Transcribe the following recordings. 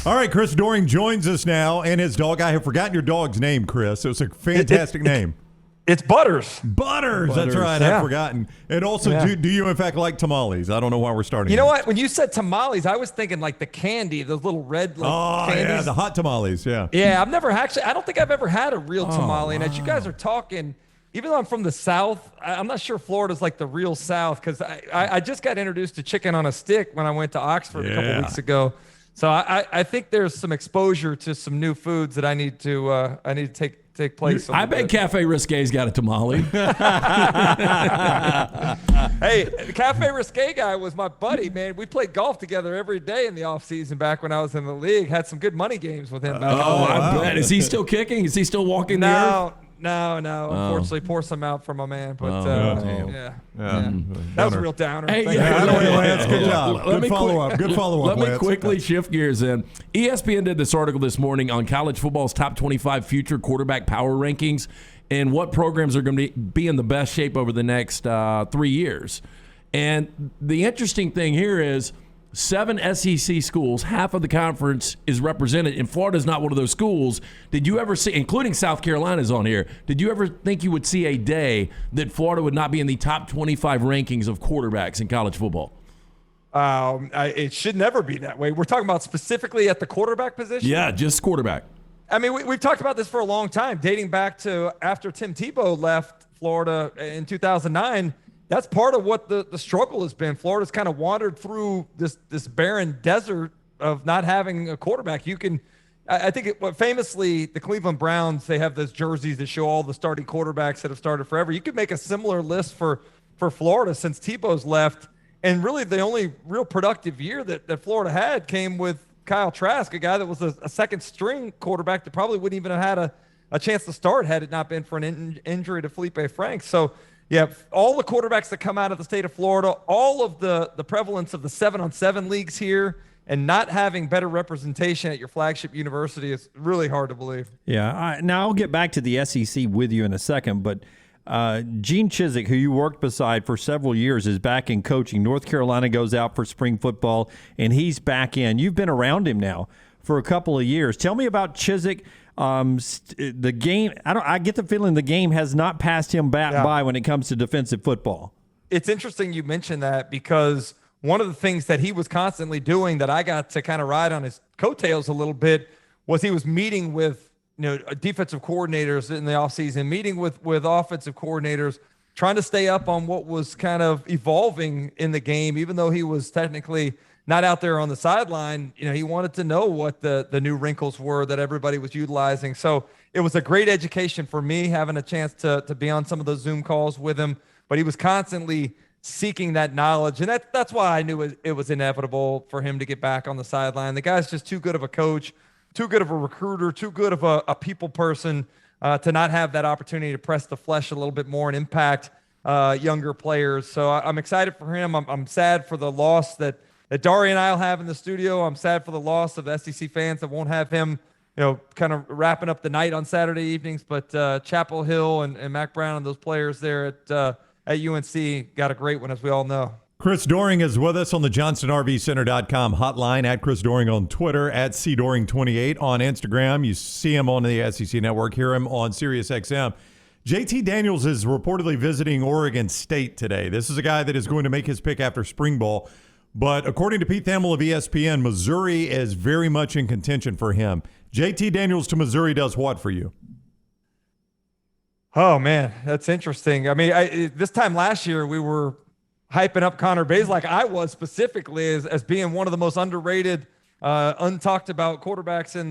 All right, Chris Doering joins us now, and his dog. I have forgotten your dog's name, Chris. It was a fantastic name. It's Butters. Butters. That's right. Yeah. I've forgotten. And also, do you in fact like tamales? I don't know why we're starting. You know what? When you said tamales, I was thinking like the candy, those little red candies. Yeah, the hot tamales. Yeah. Yeah, I've never actually. I don't think I've ever had a real tamale. And as you guys are talking, even though I'm from the South, I'm not sure Florida's like the real South because I just got introduced to chicken on a stick when I went to Oxford a couple weeks ago. So I think there's some exposure to some new foods that I need to take place. I bet Cafe Risque's got a tamale. Hey, the Cafe Risque guy was my buddy, man. We played golf together every day in the off season back when I was in the league. Had some good money games with him. I bet. Is he still kicking? Is he still walking the earth? No. Unfortunately, pour some out for my man. But that was a real downer. Hey, Lance, good job. Good follow-up. Let me Lance. quickly shift gears in. ESPN did this article this morning on college football's top 25 future quarterback power rankings and what programs are going to be in the best shape over the next 3 years. And the interesting thing here is 7 SEC schools, half of the conference is represented, and Florida's not one of those schools. Did you ever see, including South Carolina's on here, did you ever think you would see a day that Florida would not be in the top 25 rankings of quarterbacks in college football? It should never be that way. We're talking about specifically at the quarterback position? Yeah, just quarterback. I mean, we've talked about this for a long time, dating back to after Tim Tebow left Florida in 2009. That's part of what the struggle has been. Florida's kind of wandered through this barren desert of not having a quarterback. I think famously the Cleveland Browns, they have those jerseys that show all the starting quarterbacks that have started forever. You could make a similar list for Florida since Tebow's left. And really the only real productive year that Florida had came with Kyle Trask, a guy that was a second string quarterback that probably wouldn't even have had a chance to start had it not been for an injury to Felipe Franks. So, yeah, all the quarterbacks that come out of the state of Florida, all of the prevalence of the 7-on-7 leagues here, and not having better representation at your flagship university is really hard to believe. Yeah. Now, I'll get back to the SEC with you in a second, but Gene Chizik, who you worked beside for several years, is back in coaching. North Carolina goes out for spring football, and he's back in. You've been around him now for a couple of years. Tell me about Chizik. The game, I get the feeling the game has not passed him by when it comes to defensive football. It's interesting you mentioned that because one of the things that he was constantly doing that I got to kind of ride on his coattails a little bit was he was meeting with defensive coordinators in the offseason, meeting with offensive coordinators, trying to stay up on what was kind of evolving in the game, even though he was technically not out there on the sideline. He wanted to know what the new wrinkles were that everybody was utilizing. So it was a great education for me having a chance to be on some of those Zoom calls with him, but he was constantly seeking that knowledge. And that's why I knew it was inevitable for him to get back on the sideline. The guy's just too good of a coach, too good of a recruiter, too good of a people person to not have that opportunity to press the flesh a little bit more and impact younger players. So I'm excited for him. I'm sad for the loss that Dari and I will have in the studio. I'm sad for the loss of SEC fans that won't have him, kind of wrapping up the night on Saturday evenings. But Chapel Hill and Mac Brown and those players there at UNC got a great one, as we all know. Chris Doering is with us on the JohnstonRVCenter.com hotline, at Chris Doering on Twitter, at CDoering28 on Instagram. You see him on the SEC Network, hear him on SiriusXM. JT Daniels is reportedly visiting Oregon State today. This is a guy that is going to make his pick after spring ball. But according to Pete Thamel of ESPN, Missouri is very much in contention for him. JT Daniels to Missouri does what for you? Oh, man, that's interesting. I mean, this time last year, we were hyping up Connor Bays like I was specifically as being one of the most underrated, untalked about quarterbacks in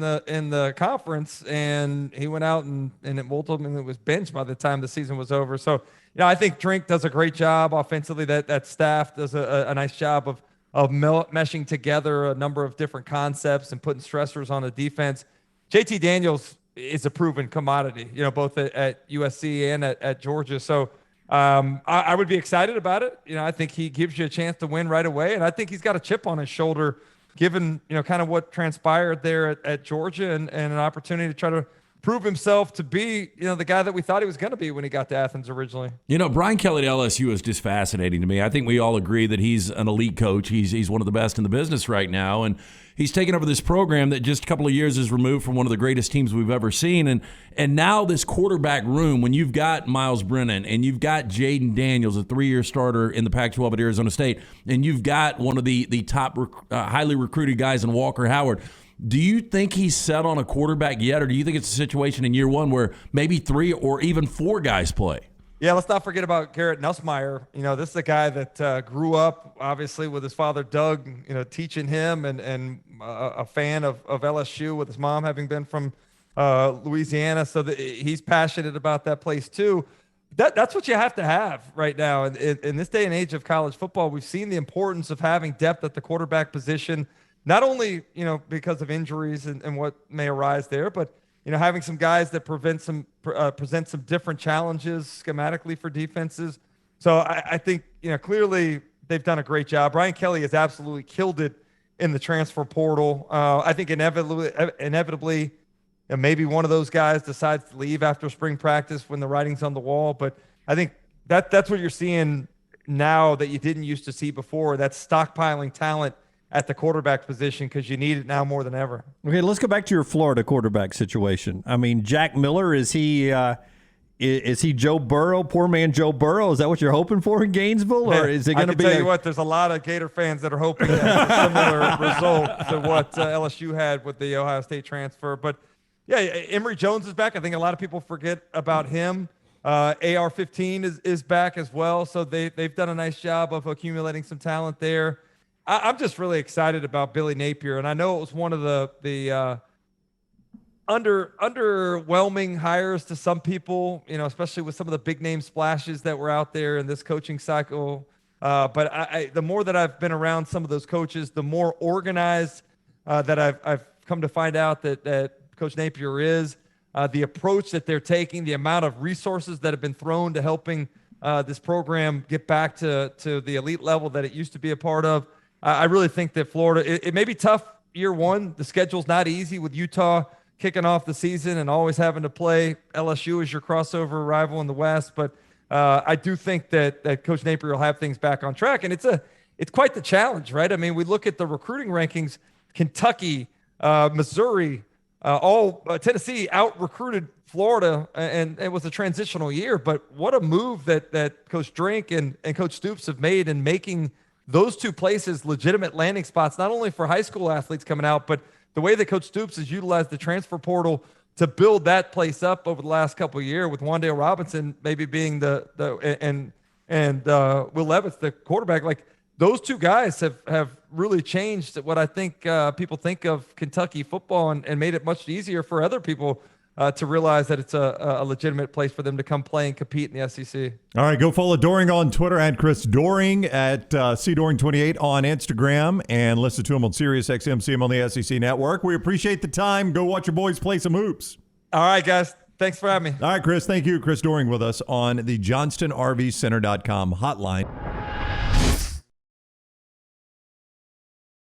the conference. And he went out and ultimately was benched by the time the season was over. So, I think Drink does a great job offensively. That staff does a nice job of meshing together a number of different concepts and putting stressors on the defense. JT Daniels is a proven commodity, both at USC and at Georgia. So I would be excited about it. I think he gives you a chance to win right away. And I think he's got a chip on his shoulder, given, kind of what transpired there at Georgia and an opportunity to try to prove himself to be, the guy that we thought he was going to be when he got to Athens originally. Brian Kelly at LSU is just fascinating to me. I think we all agree that he's an elite coach. He's one of the best in the business right now, and he's taken over this program that just a couple of years is removed from one of the greatest teams we've ever seen. And now this quarterback room, when you've got Miles Brennan and you've got Jaden Daniels, a 3-year starter in the Pac-12 at Arizona State, and you've got one of the top highly recruited guys in Walker Howard, do you think he's set on a quarterback yet, or do you think it's a situation in year one where maybe 3 or even 4 guys play? Yeah, let's not forget about Garrett Nussmeier. This is a guy that grew up, obviously, with his father, Doug, teaching him and a fan of LSU with his mom having been from Louisiana. So he's passionate about that place, too. That's what you have to have right now. In this day and age of college football, we've seen the importance of having depth at the quarterback position, not only, because of injuries and what may arise there, but having some guys that present some different challenges schematically for defenses. So I think, clearly they've done a great job. Brian Kelly has absolutely killed it in the transfer portal. I think inevitably maybe one of those guys decides to leave after spring practice when the writing's on the wall. But I think that's what you're seeing now that you didn't used to see before. That's stockpiling talent at the quarterback position because you need it now more than ever. Okay, let's go back to your Florida quarterback situation. I mean, Jack Miller, is he Joe Burrow, poor man Joe Burrow? Is that what you're hoping for in Gainesville, or is it going to be? I can tell you what, there's a lot of Gator fans that are hoping for a similar result to what LSU had with the Ohio State transfer. But yeah, Emory Jones is back. I think a lot of people forget about him. AR-15 is back as well, so they've done a nice job of accumulating some talent there. I'm just really excited about Billy Napier, and I know it was one of the underwhelming hires to some people, especially with some of the big name splashes that were out there in this coaching cycle. But the more that I've been around some of those coaches, the more organized that I've come to find out that Coach Napier is. The approach that they're taking, the amount of resources that have been thrown to helping this program get back to the elite level that it used to be a part of. I really think that Florida, it may be tough year one. The schedule's not easy with Utah kicking off the season and always having to play LSU as your crossover rival in the West. But I do think that Coach Napier will have things back on track. And it's quite the challenge, right? I mean, we look at the recruiting rankings, Kentucky, Missouri, Tennessee out-recruited Florida, and it was a transitional year. But what a move that Coach Drink and Coach Stoops have made in making those two places legitimate landing spots, not only for high school athletes coming out, but the way that Coach Stoops has utilized the transfer portal to build that place up over the last couple of years, with Wan'Dale Robinson maybe being and Will Levis the quarterback. Like, those two guys have really changed what I think people think of Kentucky football and made it much easier for other people to realize that it's a legitimate place for them to come play and compete in the SEC. All right, go follow Doering on Twitter at Chris Doering, at CDoering28 on Instagram, and listen to him on SiriusXM, see him on the SEC Network. We appreciate the time. Go watch your boys play some hoops. All right, guys. Thanks for having me. All right, Chris. Thank you. Chris Doering with us on the JohnstonRVCenter.com hotline.